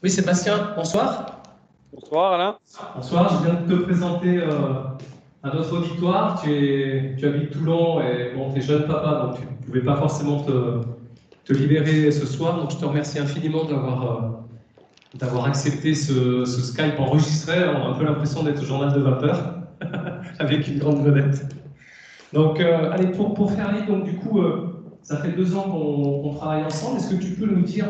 Oui, Sébastien, bonsoir. Bonsoir Alain. Bonsoir, je viens de te présenter à notre auditoire. Tu habites Toulon et bon, tu es jeune papa, donc tu ne pouvais pas forcément te libérer ce soir. Donc je te remercie infiniment d'avoir accepté ce Skype enregistré. On a un peu l'impression d'être au journal de 20 heures avec une grande vedette. Donc, allez, pour faire vite, donc du coup, ça fait 2 ans qu'on travaille ensemble. Est-ce que tu peux nous dire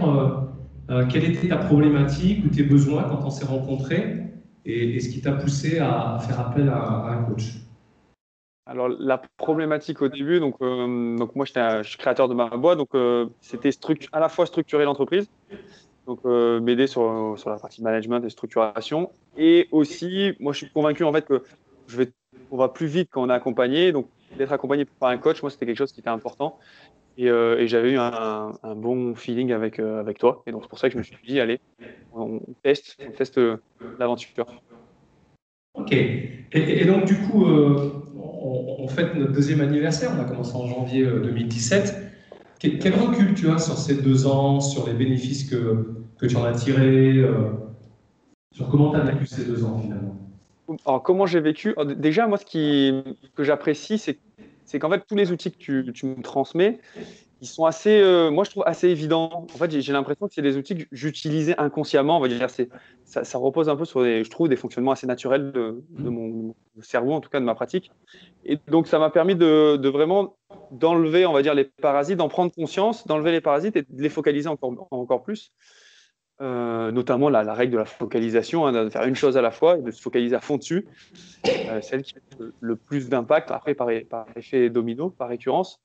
quelle était ta problématique ou tes besoins quand on s'est rencontrés et ce qui t'a poussé à faire appel à un coach? Alors la problématique au début, donc moi je suis créateur de ma boîte, donc c'était à la fois structurer l'entreprise, donc m'aider sur la partie management et structuration, et aussi moi je suis convaincu en fait que on va plus vite quand on est accompagné, donc d'être accompagné par un coach, moi c'était quelque chose qui était important, et j'avais eu un bon feeling avec toi, et donc c'est pour ça que je me suis dit allez, on teste l'aventure. Ok. Et donc, du coup, on fête notre deuxième anniversaire. On a commencé en janvier 2017. Quel recul tu as sur ces 2 ans, sur les bénéfices que tu en as tirés, sur comment tu as vécu ces 2 ans finalement? Alors, comment j'ai vécu? Déjà, moi, que j'apprécie, c'est qu'en fait, tous les outils que tu me transmets, ils sont assez, moi, je trouve assez évidents. En fait, j'ai l'impression que c'est des outils que j'utilisais inconsciemment. On va dire, ça repose un peu sur je trouve, des fonctionnements assez naturels de mon cerveau, en tout cas de ma pratique. Et donc, ça m'a permis de vraiment d'enlever, on va dire, les parasites, d'en prendre conscience, d'enlever les parasites et de les focaliser encore plus. Notamment la règle de la focalisation, hein, de faire une chose à la fois et de se focaliser à fond dessus, celle qui a le plus d'impact, après par effet domino, par récurrence.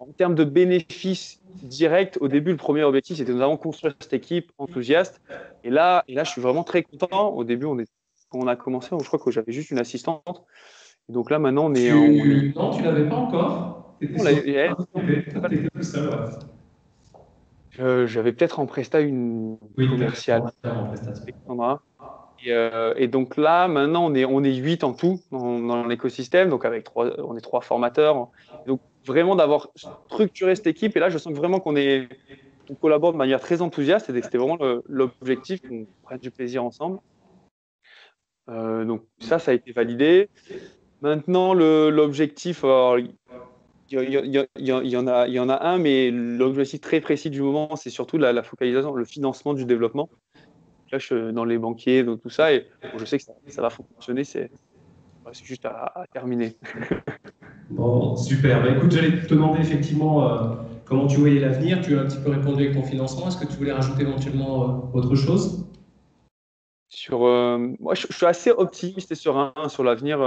En termes de bénéfices directs, au début, le premier objectif, c'était nous allons construire cette équipe enthousiaste. Et là, je suis vraiment très content. Au début, quand on a commencé, je crois que j'avais juste une assistante. Et donc là, maintenant, Non, tu l'avais pas encore. Tu étais on sur l'a- tu étais tout seul, ouais. j'avais peut-être en presta une Oui, tu commerciale, avais en prestation. Alexandra. Et donc là, maintenant, on est 8 en tout dans l'écosystème, donc on est 3 formateurs. Donc vraiment d'avoir structuré cette équipe, et là, je sens que vraiment on collabore de manière très enthousiaste, et c'était vraiment l'objectif, qu'on prenne du plaisir ensemble. Donc ça a été validé. Maintenant, l'objectif, alors, il y en a un, mais l'objectif très précis du moment, c'est surtout la focalisation, le financement du développement. Là, je suis dans les banquiers, donc tout ça, et bon, je sais que ça va fonctionner, c'est juste à terminer. Bon, super. Bah, écoute, j'allais te demander effectivement comment tu voyais l'avenir. Tu as un petit peu répondu avec ton financement. Est-ce que tu voulais rajouter éventuellement autre chose? Moi, je suis assez optimiste et serein sur l'avenir.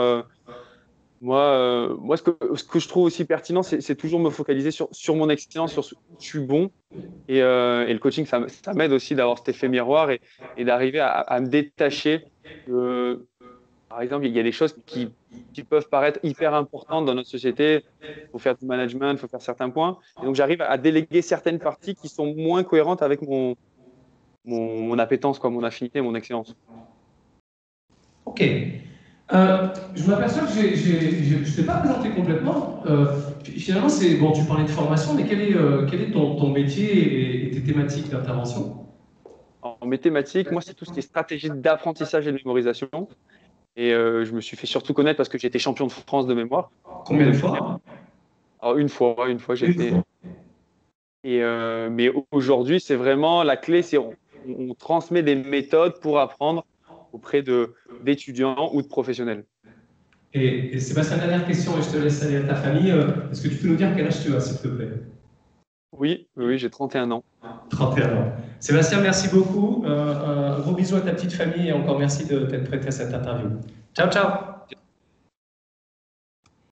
Moi, ce que je trouve aussi pertinent, c'est toujours me focaliser sur mon excellence, sur ce que je suis bon. Et le coaching, ça m'aide aussi d'avoir cet effet miroir et d'arriver à me détacher. Par exemple, il y a des choses qui peuvent paraître hyper importantes dans notre société. Il faut faire du management, il faut faire certains points. Et donc, j'arrive à déléguer certaines parties qui sont moins cohérentes avec mon appétence, quoi, mon affinité, mon excellence. Ok. Je m'aperçois que je ne t'ai pas présenté complètement. Finalement, bon, tu parlais de formation, mais quel est ton métier et tes thématiques d'intervention? En mes thématiques, moi, c'est tout ce qui est stratégie d'apprentissage et de mémorisation. Et je me suis fait surtout connaître parce que j'ai été champion de France de mémoire. Combien de fois? Alors, une fois, j'ai Une fait. fois. Mais aujourd'hui, c'est vraiment la clé, c'est on transmet des méthodes pour apprendre auprès d'étudiants ou de professionnels. Et Sébastien, dernière question, et je te laisse aller à ta famille. Est-ce que tu peux nous dire quel âge tu as, s'il te plaît? Oui, oui, oui, j'ai 31 ans. 31 ans. Sébastien, merci beaucoup. Un gros bisou à ta petite famille et encore merci de t'être prêté à cette interview. Ciao, ciao!